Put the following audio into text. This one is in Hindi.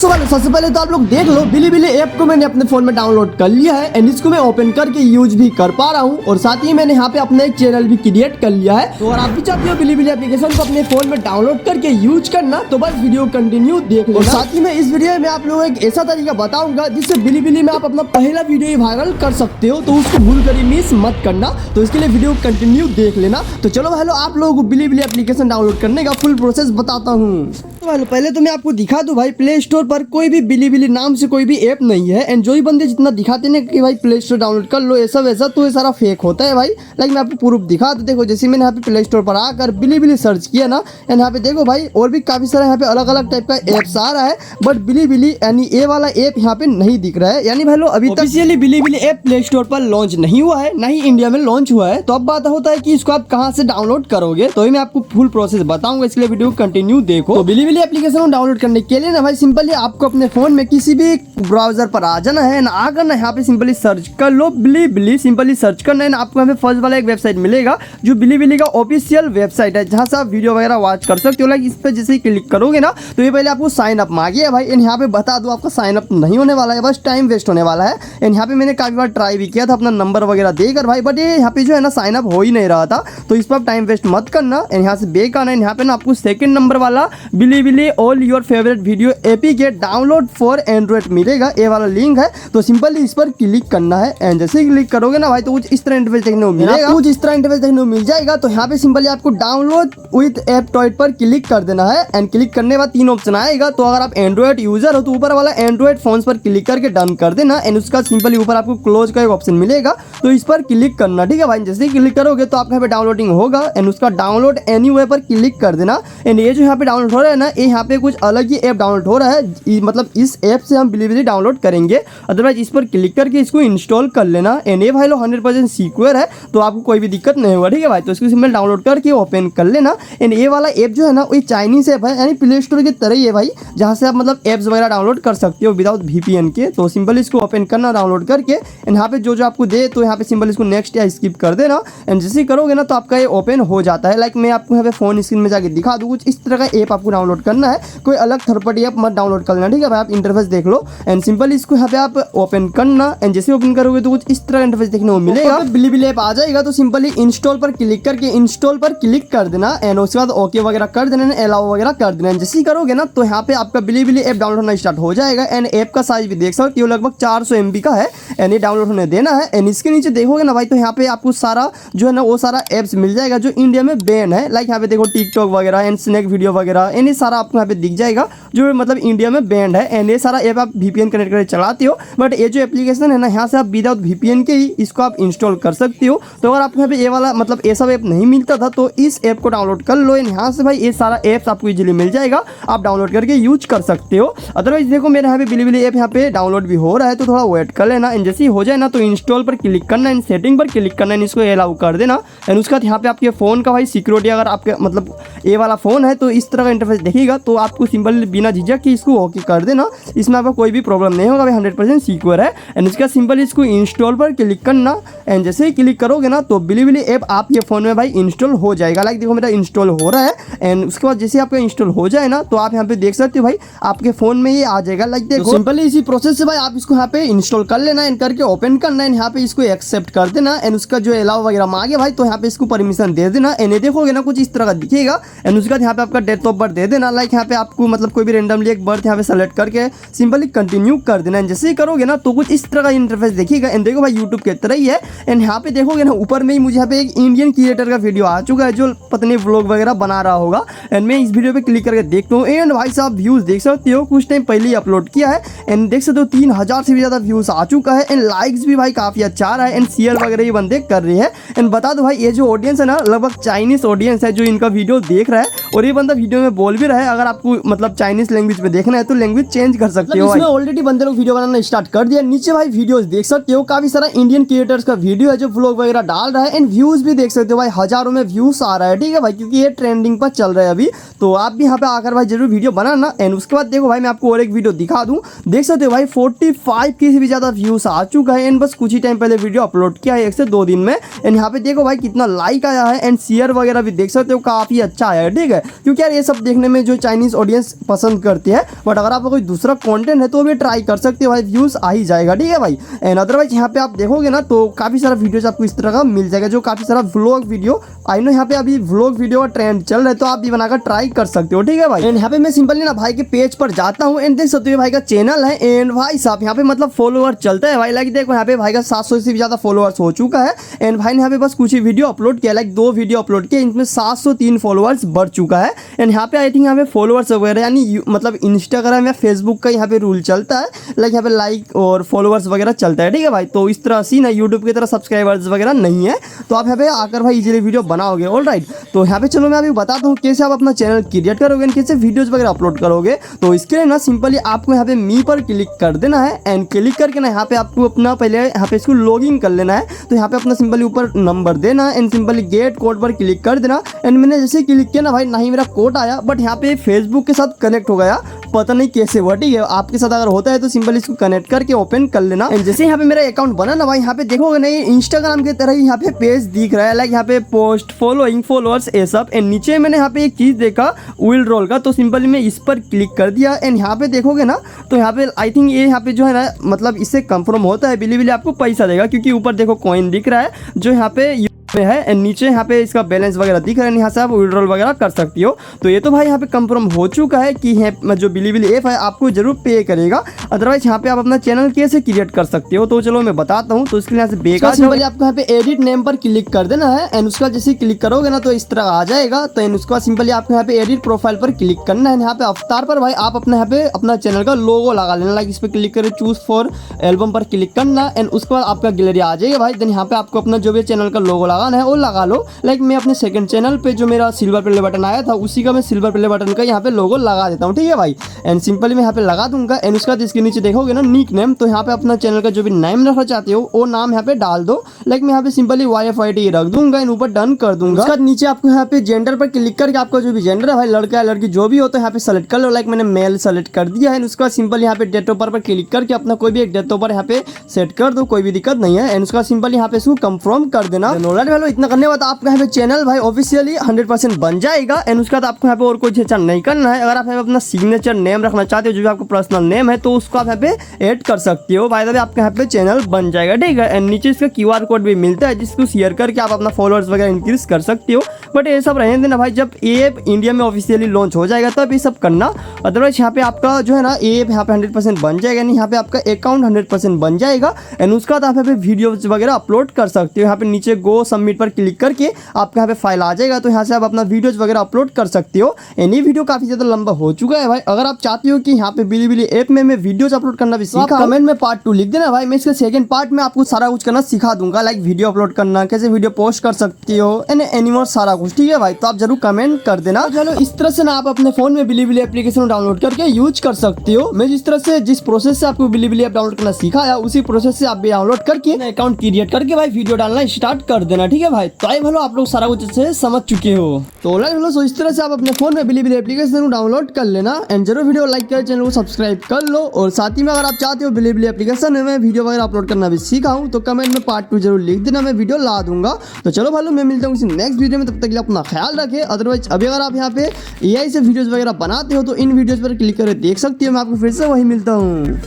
सबसे पहले तो आप लोग देख लो बिलीबिली ऐप को मैंने अपने फोन में डाउनलोड कर लिया है एंड इसको मैं ओपन करके यूज भी कर पा रहा हूँ और साथ ही मैंने यहाँ पे अपना एक चैनल भी क्रिएट कर लिया है। तो अगर आप भी चाहते हो बिलीबिली एप्लीकेशन को अपने फोन में डाउनलोड करके यूज करना तो बस वीडियो कंटिन्यू देख लो। और साथ ही में इस वीडियो में आप लोगों को एक ऐसा तरीका बताऊंगा जिससे बिलीबिली में आप अपना पहला वीडियो वायरल कर सकते हो, तो उसको भूल कर मिस मत करना। तो इसके लिए वीडियो कंटिन्यू देख लेना। तो चलो हेलो, आप लोगों को बिलीबिली एप्लीकेशन डाउनलोड करने का फुल प्रोसेस बताता हूँ। तो पहले तो मैं आपको दिखा दूं भाई, प्ले स्टोर पर कोई भी बिलीबिली नाम से कोई भी ऐप नहीं है एंड जो ही बंदे जितना दिखाते हैं कि भाई प्ले स्टोर डाउनलोड कर लो ऐसा वैसा, तो ये सारा फेक होता है भाई। लाइक मैं आपको प्रूफ दिखा दूं। देखो जैसे मैंने यहाँ पे प्ले स्टोर पर आकर बिलीबिली सर्च किया ना एंड यहाँ पे देखो भाई और भी काफी सारा यहाँ पे अलग अलग टाइप का ऐप्स आ रहा है, बट बिलीबिली यानी ये वाला ऐप यहाँ पे नहीं दिख रहा है। यानी भाई लोग अभी तक ऑफिशियली बिलीबिली ऐप प्ले स्टोर पर लॉन्च नहीं हुआ है, ना ही इंडिया में लॉन्च हुआ है। तो अब बात होता है कि इसको आप कहाँ से डाउनलोड करोगे, तो मैं आपको फुल प्रोसेस बताऊंगा, इसलिए वीडियो कंटिन्यू देखो। तो बिलीबिली एप्लीकेशन डाउनलोड करने के लिए ना भाई सिंपली आपको अपने फोन में किसी भी ब्राउजर पर आ जाना है ना, आकर ना यहाँ पे सिंपली सर्च कर लो बिलीबिली, सिंपली सर्च करना है ना। आपको यहाँ पे फर्स्ट वाला एक वेबसाइट मिलेगा जो बिलीबिली का ऑफिशियल वेबसाइट है, जहाँ से आप वीडियो वगैरह वॉच कर सकते हो। लाइक इस पे जैसे ही क्लिक करोगे ना तो ये पहले आपको साइन अप मांगी है भाई। एंड यहाँ पे बता दो आपका साइन अप नहीं होने वाला है, बस टाइम वेस्ट होने वाला है। एंड यहाँ पे मैंने काफी बार ट्राई भी किया था अपना नंबर वगैरह देकर भाई, बट ये यहाँ पे जो है ना साइन अप हो ही नहीं रहा था। तो इस पर आप टाइम वेस्ट मत करना। एंड यहाँ से बैक आना है, यहाँ पे ना आपको सेकंड नंबर वाला Bilibili all your favourite video APK download for Android मिलेगा, ये वाला लिंक है। तो सिंपली इस पर क्लिक करना है एंड जैसे ही क्लिक करोगे ना भाई तो कुछ इस तरह इंटरफेस देखने को मिलेगा, कुछ इस तरह इंटरफेस देखने को मिल जाएगा। तो यहाँ पे सिंपली आपको डाउनलोड विद ऐप टॉयट पर क्लिक कर देना है एंड क्लिक करने के बाद तीन ऑप्शन आएगा। तो अगर आप एंड्रॉइड यूजर हो तो ऊपर वाला एंड्रॉइड फोन पर क्लिक करके डन कर देना एंड उसका सिंपली ऊपर आपको क्लोज का एक ऑप्शन मिलेगा, तो इस पर क्लिक करना, ठीक है भाई। जैसे ही क्लिक करोगे तो आपका यहाँ पे डाउनलोडिंग होगा एंड उसका डाउनलोड एनीवे पर क्लिक कर देना। एंड ये जो यहाँ पे डाउनलोड हो रहा है ना, ये यहाँ पे कुछ अलग ही ऐप डाउनलोड हो रहा है, मतलब इस ऐप से हम बिलीबिली डाउनलोड करेंगे। अदरवाइज इस पर क्लिक करके इसको इंस्टॉल कर लेना। एंड ये भाई लो 100% सिक्योर है, तो आपको कोई भी दिक्कत नहीं होगा, ठीक है भाई। तो इसको सिंपल डाउनलोड करके ओपन कर लेना। एंड ये वाला ऐप जो है ना वो चाइनीज ऐप है, यानी प्ले स्टोर की तरह ही है भाई, जहाँ से आप मतलब ऐप्स वगैरह डाउनलोड कर सकते हो विदाउट VPN के। तो सिंपल इसको ओपन करना डाउनलोड करके एंड यहाँ पे जो आपको दे तो यहाँ पे सिंपल इसको नेक्स्ट या स्किप कर देना। एंड जैसे करोगे ना तो आपका ये ओपन हो जाता है। लाइक मैं आपको यहाँ पे फोन स्क्रीन में जाके दिखा दूँ, कुछ इस तरह का ऐप आपको डाउनलोड करना है, कोई अलग थर्ड पार्टी ऐप मत डाउनलोड करना, ठीक है भाई। आप इंटरफेस देख लो एंड सिंपल इसको यहाँ पे आप ओपन करना एंड जैसे ओपन करोगे तो कुछ इस तरह इंटरफेस देखने को मिलेगा। बिलीबिली ऐप आ जाएगा तो सिंपली इंस्टॉल पर क्लिक करके इंस्टॉल पर क्लिक कर देना एंड उसके बाद ओके वगैरह कर देना, अलाउ वगैरह कर देना। जैसे ही करोगे ना तो यहाँ पे आपका बिलीबिली ऐप डाउनलोड होना स्टार्ट हो जाएगा। एंड ऐप का साइज भी देख सकते हो लगभग 400 MB का है एंड ये डाउनलोड होने देना है। एंड इसके नीचे देखोगे ना भाई तो यहाँ पे आपको सारा जो है ना वो सारा एप्स मिल जाएगा जो इंडिया में बैन है। लाइक यहाँ पे देखो टिकटॉक वगैरह एंड स्नैक वीडियो वगैरह, एंड ये सारा आपको यहाँ पे दिख जाएगा जो मतलब इंडिया में बैंड है। एंड ये सारा ऐप आप VPN कनेक्ट करके चलाते हो, बट ये जो एप्लीकेशन है ना यहाँ से आप विदाउट VPN के ही इसको आप इंस्टॉल कर सकते हो। तो अगर आपको यहाँ पे ये वाला मतलब ऐसा ऐप नहीं मिलता था तो इस ऐप को डाउनलोड कर लो। यहाँ से भाई ये सारा ऐप्स आपको इजीली मिल जाएगा, आप डाउनलोड करके यूज कर सकते हो। अदरवाइज देखो मेरे यहाँ पे बिलीबिली ऐप यहाँ पे डाउनलोड भी हो रहा है, तो थोड़ा वेट कर लेना। एंड जैसे ही हो जाए ना तो इंस्टॉल पर क्लिक करना एंड सेटिंग पर क्लिक करना एंड इसको अलाउ कर देना। एंड उसके बाद यहाँ पे आपके फोन का भाई सिक्योरिटी, अगर आपके मतलब ये वाला फोन है तो इस तरह का इंटरफेस देखेगा, तो आपको सिंपल बिना झिझक कि इसको ओके कर देना, इसमें आपको कोई भी प्रॉब्लम नहीं होगा भाई, 100% सिक्योर है। एंड उसका सिंपल इसको इंस्टॉल पर क्लिक करना एंड जैसे ही क्लिक करोगे ना तो बिलीबिली ऐप आपके फोन में भाई इंस्टॉल हो जाएगा। लाइक देखो मेरा इंस्टॉल हो रहा है एंड उसके बाद जैसे आपका इंस्टॉल हो जाए ना तो आप यहाँ पे देख सकते हो भाई आपके फोन में ये आ जाएगा। लाइक देखो सिंपली इसी प्रोसेस से भाई आप इसको यहाँ पे इंस्टॉल कर लेना एंड करके ओपन करना एंड यहाँ पे इसको एक्सेप्ट कर देना एंड उसका जो अलाउ वगैरह मांगे भाई तो यहाँ पे इसको परमिशन दे देना। एंड देखोगे ना कुछ इस तरह का दिखेगा एंड उसके बाद यहाँ पे आपका डेट ऑफ बर्थ दे देना। लाइक यहाँ पे आपको मतलब कोई भी रेंडमली एक बर्थ यहाँ पे सेलेक्ट करके सिंपली कंटिन्यू कर देना। जैसे ही करोगे ना तो कुछ इस तरह का इंटरफेस देखिएगा। एंड देखो भाई यूट्यूब की तरह ही है। एंड यहाँ पे देखोगे ना ऊपर में ही मुझे यहाँ पे एक इंडियन क्रिएटर का वीडियो आ चुका है जो पत्नी व्लॉग वगैरह बना रहा होगा। एंड मैं इस वीडियो पे क्लिक करके देखता हूँ एंड भाई साहब व्यूज देख सकते हो, कुछ टाइम पहले ही अपलोड किया है एंड देख सकते हो 3000 से भी ज्यादा व्यूज आ चुका है। एंड लाइक्स भी भाई काफी अच्छा आ रहा है एंड शेयर वगैरह ये बंदे कर रहे हैं। एंड बता दो भाई ये जो ऑडियंस है ना लगभग चाइनीज ऑडियंस है जो इनका वीडियो देख रहा है, और ये बंदा वीडियो में बोल भी रहा है। अगर आपको मतलब चाइनीज लैंग्वेज में देखना है तो लैंग्वेज चेंज कर सकते हो। ऑलरेडी बंदे लोग वीडियो बनाना स्टार्ट कर दिया। नीचे भाई वीडियोस देख सकते हो, काफी सारा इंडियन क्रिएटर्स का वीडियो है जो व्लॉग वगैरह डाल रहा है एंड व्यूज भी देख सकते हो भाई, हजारों में व्यूज आ रहा है, ठीक है भाई, क्योंकि ये ट्रेंडिंग पर चल रहा है अभी। तो आप भी यहाँ पे आकर भाई जरूर वीडियो बनाना। एंड उसके बाद देखो भाई मैं आपको और एक वीडियो दिखा दूं, देख सकते हो भाई 45 के से भी ज्यादा व्यूज आ चुका है एंड बस कुछ ही टाइम पहले वीडियो अपलोड किया है, 1 से 2 दिन में। एंड यहाँ पे देखो भाई कितना लाइक आया है एंड शेयर वगैरह भी देख सकते हो, काफी अच्छा आया है, ठीक है, क्योंकि यार ये सब देखने में जो चाइनीज ऑडियंस पसंद करती है। बट अगर आपका कोई दूसरा कंटेंट है तो भी ट्राई कर सकते हो भाई, व्यूज आ ही जाएगा, ठीक है भाई। एंड अदरवाइज यहाँ पे आप देखोगे ना तो काफी सारा वीडियोस आपको इस तरह का मिल जाएगा, जो काफी सारा व्लॉग वीडियो, आई नो यहाँ पे अभी व्लॉग वीडियो का ट्रेंड चल रहा है, तो आप भी बनाकर ट्राई कर सकते हो, ठीक है भाई। एंड यहाँ पे मैं सिंपली ना भाई के पेज पर जाता हूँ एंड देख सकते हो भाई का चैनल है। एंड भाई साहब यहाँ पे मतलब फॉलोअर चलता है भाई, लाइक देखो यहाँ पे भाई का 700 से भी ज्यादा फॉलोअर्स हो चुका है। एंड भाई ने यहाँ पे बस कुछ ही वीडियो अपलोड किया, लाइक 2 वीडियो अपलोड किया, इनमें 703 फॉलोअर्स बढ़ चुका है। एंड यहाँ पे आई थिंक यहाँ पे फॉलोअर्स वगैरह यानी मतलब इंस्टाग्राम या फेसबुक का यहाँ पे रूल चलता है, लाइक यहाँ पे लाइक और फॉलोअर्स वगैरह चलता है, ठीक है भाई। तो इस तरह सीन है, यूट्यूब की तरह सब्सक्राइबर्स वगैरह नहीं है, तो आप यहाँ पे आकर भाई इजीली वीडियो बनाओगे। ऑलराइट, तो यहाँ पे चलो मैं अभी बताता हूँ कैसे आप अपना चैनल क्रिएट करोगे, कैसे वीडियोज वगैरह अपलोड करोगे। तो इसके लिए ना सिंपली आपको यहाँ पे मी पर क्लिक कर देना है एंड क्लिक करके ना यहाँ पे आपको अपना पहले यहाँ पे इसको लॉगिन कर लेना है। तो यहाँ पे अपना सिंपली ऊपर नंबर देना है एंड सिंपली गेट कोड पर क्लिक कर देना। एंड मैंने जैसे क्लिक किया ना भाई, ना ही मेरा कोड आया, बट यहाँ पे फेसबुक के साथ कनेक्ट हो गया, पता नहीं कैसे हुआ, ठीक है। आपके साथ अगर होता है तो सिंपल इसको कनेक्ट करके ओपन कर लेना। एंड जैसे यहाँ पे मेरा अकाउंट बना ना भाई, यहाँ पे देखोगे ना ये इंस्टाग्राम की तरह ही यहाँ पे पेज दिख रहा है, लाइक यहाँ पे पोस्ट, फॉलोइंग, फॉलोअर्स, ये सब। एंड नीचे मैंने यहाँ पे एक चीज देखा विल रोल का, तो सिंपली मैं इस पर क्लिक कर दिया। एंड यहाँ पे देखोगे ना तो यहाँ पे आई थिंक ये यहाँ पे जो है ना मतलब इससे कंफर्म होता है, बिलीबिली आपको पैसा देगा, क्योंकि ऊपर देखो कॉइन दिख रहा है जो यहाँ पे में है एंड नीचे यहाँ पे इसका बैलेंस वगैरह दिख रहा है, यहाँ से आप विड्रॉल वगैरह कर सकती हो। तो ये तो भाई यहाँ पे कंफर्म हो चुका है कि जो बिलीबिली ऐप है आपको जरूर पे करेगा। अदरवाइज यहाँ पे आप अपना चैनल कैसे क्रिएट कर सकते हो, तो चलो मैं बताता हूँ। तो इसके लिए यहाँ से बेकार सिंपली आपको यहाँ पे एडिट नेम पर क्लिक कर देना है एंड उसका जैसे क्लिक करोगे ना तो इस तरह आ जाएगा। तो एंड उसके बाद सिंपली आपको यहाँ पे एडिट प्रोफाइल पर क्लिक करना है। यहाँ पे अवतार पर भाई आप अपने यहाँ पे अपना चैनल का लोगो लगा लेना, लाइक इस पर क्लिक करके चूज फॉर एल्बम पर क्लिक करना एंड उसके बाद आपका गैलरी आ जाएगा भाई। देन यहाँ पे आपको अपना जो भी चैनल का लोगो लगाना है वो लगा लो। लाइक मैं अपने सेकंड चैनल पे जो मेरा सिल्वर प्ले बटन आया था उसी का मैं सिल्वर प्ले बटन का यहाँ पे लोगो लगा देता हूँ, ठीक है भाई। एंड सिंपली मैं यहाँ पे लगा दूंगा एंड उसके बाद इसके नीचे देखोगे ना निक नेम, तो यहाँ पे अपना चैनल का जो भी नाम रखना चाहते हो वो नाम यहाँ पे डाल दो। लाइक मैं यहाँ पे सिंपली YFIT रख दूंगा एंड ऊपर डन कर दूंगा। उसके बाद नीचे आपको यहाँ पे जेंडर पर क्लिक करके आपका जो भी जेंडर है भाई, लड़का या लड़की जो भी हो तो यहाँ पे सेलेक्ट कर लो। लाइक मैंने मेल सेलेक्ट कर दिया है। उसके बाद सिंपल यहाँ पे डेट ऑफ बर्थ पर क्लिक करके अपना कोई भी एक डेट ऑफ बर्थ यहाँ पे सेट कर दो, कोई भी दिक्कत नहीं है। एंड उसका सिंपल यहाँ पे इसको कंफर्म कर देना। इतना करने के बाद आपका यहाँ पे चैनल भाई ऑफिशियली 100% बन जाएगा। एंड उसके बाद आपको यहाँ पे और कोई चीज नहीं करना है। अगर आप यहाँ पे अपना सिग्नेचर नेम रखना चाहते हो जो भी आपको पर्सनल नेम है तो उसको आप यहाँ पे ऐड कर सकते हो। बाय द वे आपका यहाँ पे चैनल बन जाएगा, ठीक है। एंड नीचे इसका QR कोड भी मिलता है जिसको शेयर करके आप अपना फॉलोअर्स वगैरह इंक्रीज कर सकते हो। बट ये सब रहने देना भाई, जब ये ऐप इंडिया में ऑफिशियली लॉन्च हो जाएगा तब ये सब करना। अदरवाइज यहाँ पे आपका जो है ना ये ऐप यहाँ पे 100% बन जाएगा, यानी यहाँ पे आपका अकाउंट 100% बन जाएगा। एंड उसके बाद आप यहाँ पे वीडियोज वगैरह अपलोड कर सकते हो। यहाँ पे नीचे गो सबमिट पर क्लिक करके आपका यहाँ पे फाइल आ जाएगा, तो यहाँ से आप अपना वीडियोज वगैरह अपलोड कर सकते हो। एंड ये वीडियो काफी ज्यादा लंबा हो चुका है भाई। अगर आप चाहते हो कि यहाँ पे बिलीबिली ऐप में मैं वीडियोज अपलोड करना भी सीखा, कमेंट में पार्ट 2 लिख देना भाई। मैं इसके सेकंड पार्ट में आपको सारा कुछ करना सिखा दूंगा, लाइक वीडियो अपलोड करना, कैसे वीडियो पोस्ट कर सकती हो एंड एनीमोर सारा कुछ, ठीक है भाई। तो आप जरूर कमेंट कर देना। चलो इस तरह से ना आप अपने फोन में बिलीबिली एप्लीकेशन डाउनलोड करके यूज कर सकते हो। मैं जिस तरह से जिस प्रोसेस से आपको बिलीबिली ऐप डाउनलोड करना सिखाया उसी प्रोसेस से आप भी डाउनलोड करके अकाउंट क्रिएट करके भाई वीडियो डालना स्टार्ट कर देना, ठीक है भाई। तो आई भलो आप लोग सारा कुछ अच्छे समझ चुके हो। तो सो इस तरह से आप अपने फोन में बिलीबिली एप्लीकेशन को डाउनलोड कर लेना एंड जरूर वीडियो लाइक कर, चैनल को सब्सक्राइब कर लो। और साथ ही में अगर आप चाहते हो बिलीबिली एप्लीकेशन में मैं वीडियो वगैरह अपलोड करना भी सीखा हूं तो कमेंट में पार्ट 2 जरूर लिख देना, मैं वीडियो ला दूंगा। तो चलो भाई मैं मिलता हूँ किसी नेक्स्ट वीडियो में, तब तक के लिए अपना ख्याल रखें। अदरवाइज अभी अगर आप यहाँ पे AI से वीडियोज वगैरह बनाते हो तो इन वीडियोज पर क्लिक करके देख सकते हो। मैं आपको फिर से वही मिलता हूँ।